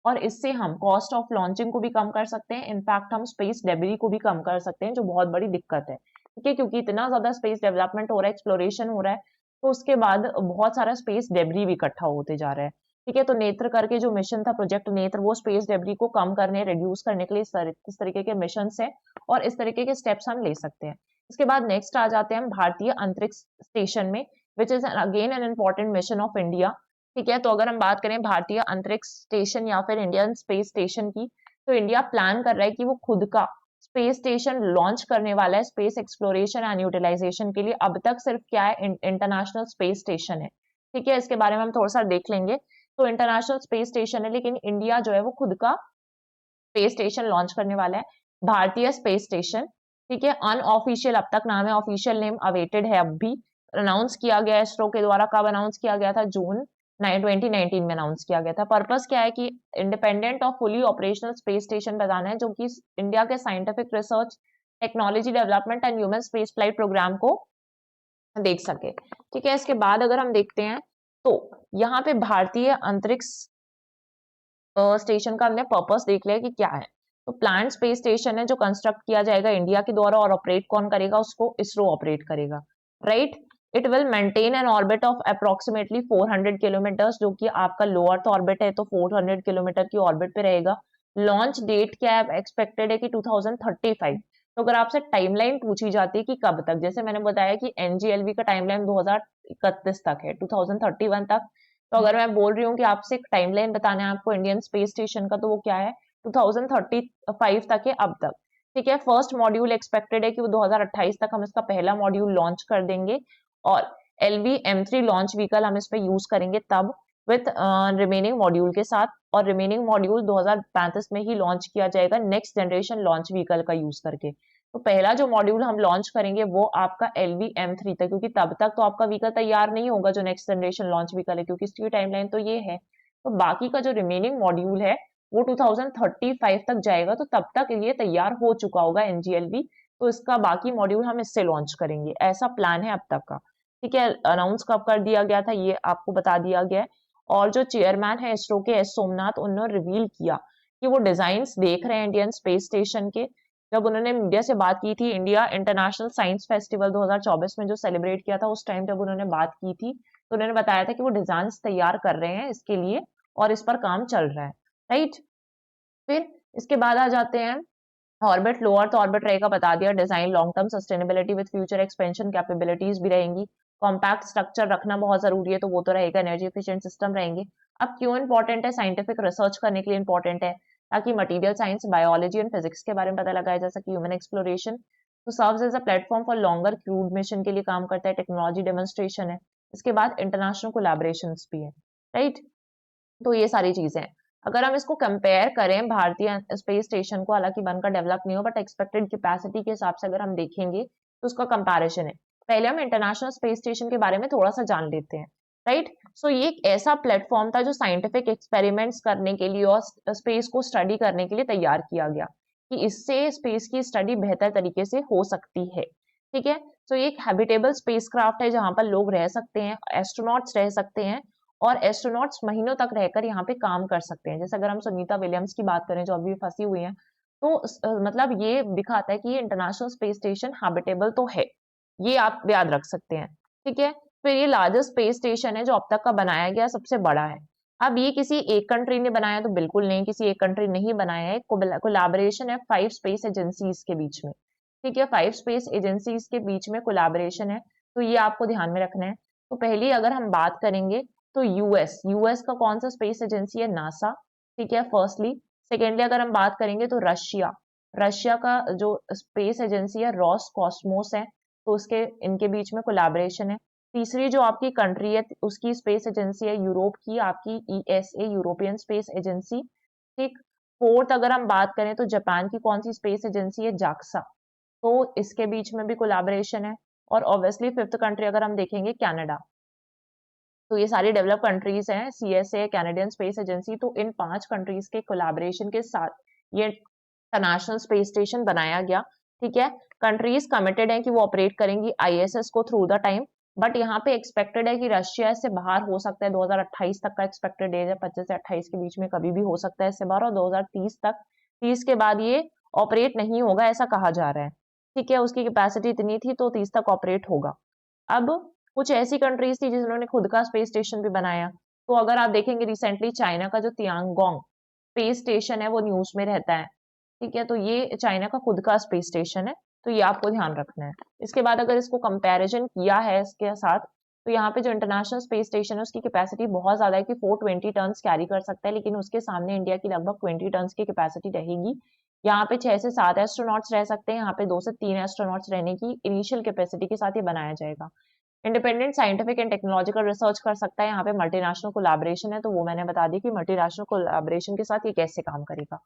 और इससे हम कॉस्ट ऑफ लॉन्चिंग को भी कम कर सकते हैं। इनफैक्ट हम स्पेस डेब्री को भी कम कर सकते हैं, जो बहुत बड़ी दिक्कत है। ठीक है, क्योंकि इतना ज्यादा स्पेस डेवलपमेंट हो रहा है, एक्सप्लोरेशन हो रहा है, तो उसके बाद बहुत सारा स्पेस डेब्री भी इकट्ठा होते जा रहा है। ठीक है, तो नेत्र करके जो मिशन था, प्रोजेक्ट नेत्र, वो स्पेस डेब्री को कम करने, रिड्यूस करने के लिए इस तरीके के मिशन है, और इस तरीके के स्टेप्स हम ले सकते हैं। इसके बाद नेक्स्ट आ जाते हैं हम भारतीय अंतरिक्ष स्टेशन में, which is again an important mission of India. ठीक है, तो अगर हम बात करें भारतीय अंतरिक्ष स्टेशन या फिर इंडियन स्पेस स्टेशन की, तो इंडिया प्लान कर रहा है कि वो खुद का स्पेस स्टेशन लॉन्च करने वाला है स्पेस एक्सप्लोरेशन एंड यूटिलाइजेशन के लिए। अब तक सिर्फ क्या है? इंटरनेशनल स्पेस स्टेशन है। ठीक है, इसके बारे में हम थोड़ा सा देख लेंगे। तो इंटरनेशनल स्पेस स्टेशन है, लेकिन इंडिया जो है वो खुद का स्पेस स्टेशन लॉन्च करने वाला है, भारतीय स्पेस स्टेशन। ठीक है, अनऑफिशियल अब तक नाम है, ऑफिशियल नेम अवेटेड है। अब भी अनाउंस किया गया इसरो के द्वारा। कब अनाउंस किया गया था? जून 2019 में अनाउंस किया गया था। पर्पस क्या है? कि इंडिपेंडेंट और फुली ऑपरेशनल स्पेस स्टेशन बनाना है, जो कि इंडिया के scientific research, technology development and human space flight programme को देख सके। ठीक है, इसके बाद अगर हम देखते हैं, तो यहाँ पे भारतीय अंतरिक्ष स्टेशन का हमने पर्पस देख लिया कि क्या है। तो प्लांट स्पेस स्टेशन है, जो कंस्ट्रक्ट किया जाएगा इंडिया के द्वारा, और ऑपरेट कौन करेगा? उसको इसरो ऑपरेट करेगा, right. It will maintain an orbit of approximately 400 kilometres, जो कि आपका लो अर्थ ऑर्बिट है, तो 400 किलोमीटर की ऑर्बिट पे रहेगा। लॉन्च डेट क्या है? एक्सपेक्टेड है कि 2035। तो अगर आपसे टाइमलाइन पूछी जाती है कि कब तक, जैसे मैंने बताया कि एनजीएलवी का टाइमलाइन 2031 तक है, 2031 तक। तो अगर मैं बोल रही हूँ कि आपसे एक टाइमलाइन बताना है आपको इंडियन स्पेस स्टेशन का, तो वो क्या है? 2035 तक है अब तक। ठीक है, फर्स्ट मॉड्यूल एक्सपेक्टेड है कि वो 2028 तक हम इसका पहला मॉड्यूल लॉन्च कर देंगे, और LV-M3 लॉन्च व्हीकल हम इस पे यूज करेंगे तब, विथ रिमेनिंग मॉड्यूल के साथ। और रिमेनिंग मॉड्यूल 2035 में ही लॉन्च किया जाएगा, नेक्स्ट जनरेशन लॉन्च व्हीकल का यूज करके। तो पहला जो मॉड्यूल हम लॉन्च करेंगे वो आपका LV-M3 तक, क्योंकि तब तक तो आपका व्हीकल तैयार नहीं होगा जो नेक्स्ट जनरेशन लॉन्च व्हीकल है, क्योंकि इसकी टाइमलाइन तो ये है। तो बाकी का जो रिमेनिंग मॉड्यूल है वो 2035 तक जाएगा, तो तब तक ये तैयार हो चुका होगा NGLV। तो इसका बाकी मॉड्यूल हम इससे लॉन्च करेंगे, ऐसा प्लान है अब तक का। ठीक है, अनाउंस कब कर दिया गया था ये आपको बता दिया गया है। और जो चेयरमैन है इसरो के, S सोमनाथ, उन्होंने रिवील किया कि वो डिजाइन्स देख रहे हैं इंडियन स्पेस स्टेशन के। जब उन्होंने मीडिया से बात की थी, इंडिया इंटरनेशनल साइंस फेस्टिवल 2024 में जो सेलिब्रेट किया था, उस टाइम जब उन्होंने बात की थी, तो उन्होंने बताया था कि वो डिजाइन तैयार कर रहे हैं इसके लिए, और इस पर काम चल रहा है, राइट। फिर इसके बाद आ जाते हैं ऑर्बिट। लो अर्थ ऑर्बिट रहेगा, बता दिया। Design long term sustainability with future expansion capabilities भी रहेंगी। कॉम्पैक्ट स्ट्रक्चर रखना बहुत जरूरी है, तो वो तो रहेगा। एनर्जी एफिशिएंट सिस्टम रहेंगे। अब क्यों इंपॉर्टेंट है? साइंटिफिक रिसर्च करने के लिए इंपॉर्टेंट है, ताकि material science, biology and physics के बारे में पता लगाया जा सके। ह्यूमन एक्सप्लोरेशन तो serves as a platform for longer crewed mission के लिए काम करता है। टेक्नोलॉजी डेमोन्स्ट्रेशन है। इसके बाद इंटरनेशनल कोलैबोरेशन भी है, राइट। तो ये सारी चीजें हैं। अगर हम इसको कंपेयर करें भारतीय स्पेस स्टेशन को, हालांकि बनकर डेवलप नहीं हो, बट एक्सपेक्टेड कैपेसिटी के हिसाब से अगर हम देखेंगे तो उसका कंपैरिजन है। पहले हम इंटरनेशनल स्पेस स्टेशन के बारे में थोड़ा सा जान लेते हैं, राइट। सो ये एक ऐसा प्लेटफॉर्म था जो साइंटिफिक एक्सपेरिमेंट्स करने के लिए और स्पेस को स्टडी करने के लिए तैयार किया गया, कि इससे स्पेस की स्टडी बेहतर तरीके से हो सकती है, ठीक है। तो ये एक हैबिटेबल स्पेसक्राफ्ट है जहां पर लोग रह सकते हैं, एस्ट्रोनॉट्स रह सकते हैं, और एस्ट्रोनॉट्स महीनों तक रहकर यहाँ पे काम कर सकते हैं। जैसे अगर हम सुनीता विलियम्स की बात करें जो अभी फंसी हुई हैं, तो मतलब ये दिखाता है कि ये इंटरनेशनल स्पेस स्टेशन हैबिटेबल तो है, ये आप याद रख सकते हैं, ठीक है। फिर ये लार्जेस्ट स्पेस स्टेशन है जो अब तक का बनाया गया सबसे बड़ा है। अब ये किसी एक कंट्री ने बनाया तो बिल्कुल नहीं, किसी एक कंट्री नहीं बनाया है, कोलैबोरेशन है 5 स्पेस एजेंसीज के बीच में, ठीक है। 5 स्पेस एजेंसीज के बीच में कोलैबोरेशन है, तो ये आपको ध्यान में रखना है। तो पहली अगर हम बात करेंगे तो यूएस का कौन सा स्पेस एजेंसी है, नासा, ठीक है, फर्स्टली। सेकेंडली अगर हम बात करेंगे तो रशिया का जो स्पेस एजेंसी है रॉस कॉस्मोस है, तो उसके इनके बीच में कोलैबोरेशन है। तीसरी जो आपकी कंट्री है उसकी स्पेस एजेंसी है यूरोप की, आपकी ईएसए, यूरोपियन स्पेस एजेंसी, ठीक। फोर्थ अगर हम बात करें तो जापान की कौन सी स्पेस एजेंसी है, जाक्सा, तो इसके बीच में भी कोलैबोरेशन है। और ऑब्वियसली फिफ्थ कंट्री अगर हम देखेंगे कनाडा, तो ये सारी डेवलप कंट्रीज हैं, सीएसए, कैनेडियन स्पेस एजेंसी, तो इन 5 कंट्रीज के कोलैबोरेशन के साथ ये इंटरनेशनल स्पेस स्टेशन बनाया गया, ठीक है। कंट्रीज कमिटेड है कि वो ऑपरेट करेंगी आईएसएस को थ्रू द टाइम, बट यहाँ पे एक्सपेक्टेड है कि रशिया इससे बाहर हो सकता है, 2028 तक का एक्सपेक्टेड डेज है, 25 से 28 के बीच में कभी भी हो सकता है इससे बाहर, और 2030 तक, 30 के बाद ये ऑपरेट नहीं होगा ऐसा कहा जा रहा है, ठीक है। उसकी कैपेसिटी इतनी थी तो 30 तक ऑपरेट होगा। अब कुछ ऐसी कंट्रीज थी जिन्होंने खुद का स्पेस स्टेशन भी बनाया, तो अगर आप देखेंगे रिसेंटली चाइना का जो तियांगोंग स्पेस स्टेशन है वो न्यूज में रहता है, ठीक है। तो ये चाइना का खुद का स्पेस स्टेशन है, तो ये आपको ध्यान रखना है। इसके बाद अगर इसको कंपैरिजन किया है इसके साथ, तो यहाँ पे जो इंटरनेशनल स्पेस स्टेशन है उसकी कैपेसिटी बहुत ज्यादा है कि 420 टन कैरी कर सकता है, लेकिन उसके सामने इंडिया की लगभग 20 टन की कैपेसिटी रहेगी। यहाँ पे 6 से 7 एस्ट्रोनॉट्स रह सकते हैं, यहाँ पे 2 से 3 एस्ट्रोनॉट्स रहने की इनिशियल कैपेसिटी के साथ ये बनाया जाएगा। Independent scientific and technological research कर सकता है, यहाँ पे मल्टीनेशनल कोलैबोरेशन है, तो वो मैंने बता दी कि मल्टीनेशनल कोलैबोरेशन के साथ ये कैसे काम करेगा,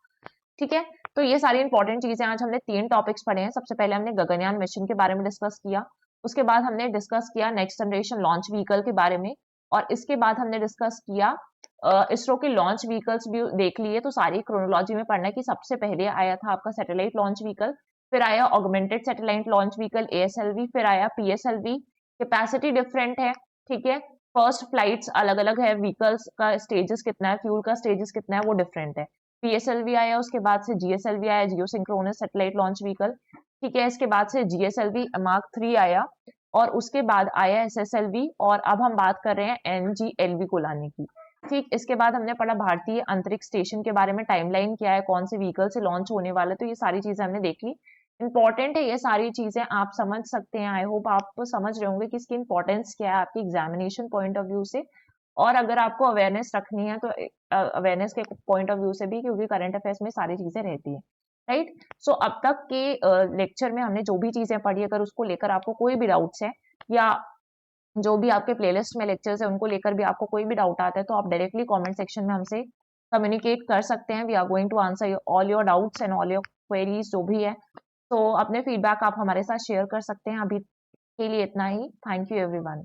ठीक है। तो ये सारी इंपॉर्टेंट चीजें, आज हमने 3 टॉपिक्स पढ़े हैं। सबसे पहले हमने गगनयान मिशन के बारे में डिस्कस किया, उसके बाद हमने डिस्कस किया नेक्स्ट जनरेशन लॉन्च व्हीकल के बारे में, और इसके बाद हमने डिस्कस किया इसरो के लॉन्च व्हीकल्स भी देख लिए। तो सारी क्रोनोलॉजी में पढ़ना है कि सबसे पहले आया था आपका सैटेलाइट लॉन्च व्हीकल, फिर आया augmented satellite launch vehicle ASLV, फिर आया पीएसएलवी। कैपेसिटी डिफरेंट है, ठीक है। फर्स्ट फ्लाइट्स अलग अलग है, व्हीकल्स का स्टेजेस कितना है, फ्यूल का स्टेजेस कितना है, वो डिफरेंट है। पीएसएलवी आया, उसके बाद से जीएसएलवी आया, जियो सिंक्रोनस सैटेलाइट लॉन्च व्हीकल, ठीक है। इसके बाद से जीएसएलवी मार्क 3 आया, और उसके बाद आया एसएसएलवी, और अब हम बात कर रहे हैं एनजीएलवी को लाने की, ठीक। इसके बाद हमने पढ़ा भारतीय अंतरिक्ष स्टेशन के बारे में, टाइमलाइन क्या है, कौन से व्हीकल से लॉन्च होने वाला है, तो ये सारी चीजें हमने देख ली। इंपॉर्टेंट है ये सारी चीजें, आप समझ सकते हैं, आई होप आप समझ रहे होंगे कि इसकी इंपॉर्टेंस क्या है आपकी एग्जामिनेशन पॉइंट ऑफ व्यू से, और अगर आपको अवेयरनेस रखनी है तो अवेयरनेस के पॉइंट ऑफ व्यू से भी, क्योंकि करंट अफेयर्स में सारी चीजें रहती है, राइट। सो अब तक के लेक्चर में हमने जो भी चीजें पढ़ी, अगर उसको लेकर आपको कोई भी डाउट्स है, या जो भी आपके प्लेलिस्ट में लेक्चर्स है उनको लेकर भी आपको कोई भी डाउट आता है, तो आप डायरेक्टली कमेंट सेक्शन में हमसे कम्युनिकेट कर सकते हैं। We are going to answer all your doubts and all your queries जो भी है। तो अपने फीडबैक आप हमारे साथ शेयर कर सकते हैं। अभी के लिए इतना ही। Thank you everyone.